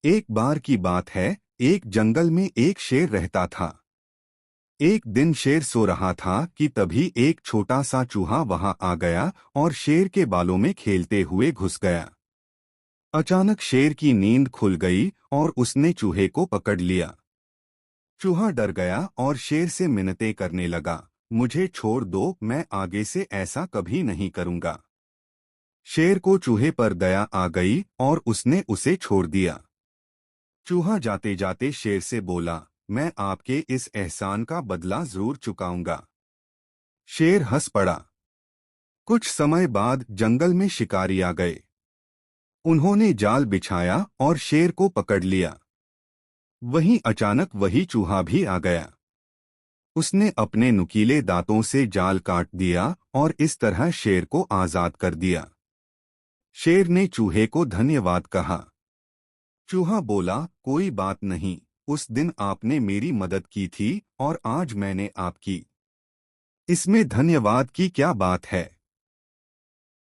एक बार की बात है, एक जंगल में एक शेर रहता था। एक दिन शेर सो रहा था कि तभी एक छोटा सा चूहा वहां आ गया और शेर के बालों में खेलते हुए घुस गया। अचानक शेर की नींद खुल गई और उसने चूहे को पकड़ लिया। चूहा डर गया और शेर से मिन्नतें करने लगा, मुझे छोड़ दो, मैं आगे से ऐसा कभी नहीं करूंगा। शेर को चूहे पर दया आ गई और उसने उसे छोड़ दिया। चूहा जाते जाते शेर से बोला, मैं आपके इस एहसान का बदला जरूर चुकाऊंगा। शेर हंस पड़ा। कुछ समय बाद जंगल में शिकारी आ गए। उन्होंने जाल बिछाया और शेर को पकड़ लिया। वहीं अचानक वही चूहा भी आ गया। उसने अपने नुकीले दांतों से जाल काट दिया और इस तरह शेर को आजाद कर दिया। शेर ने चूहे को धन्यवाद कहा। चूहा बोला, कोई बात नहीं, उस दिन आपने मेरी मदद की थी और आज मैंने आपकी। इसमें धन्यवाद की क्या बात है।